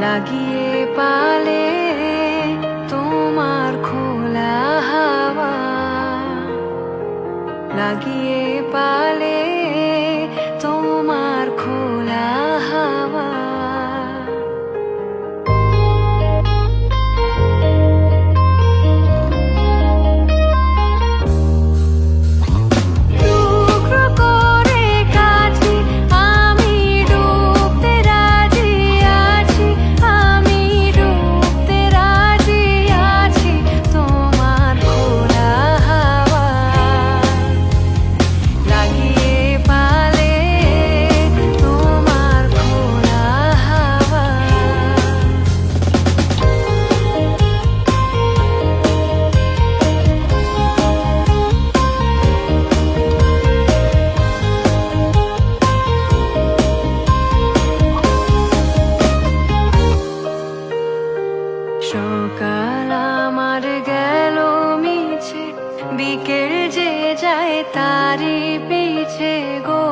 লাগিয়ে পালে তোমার খোলা হাওয়া, লাগিয়ে পালে তোমার খোলা হাওয়া। সকাল আমার গেল মিছে, বিকেল যে যায় তারই পিছে গো।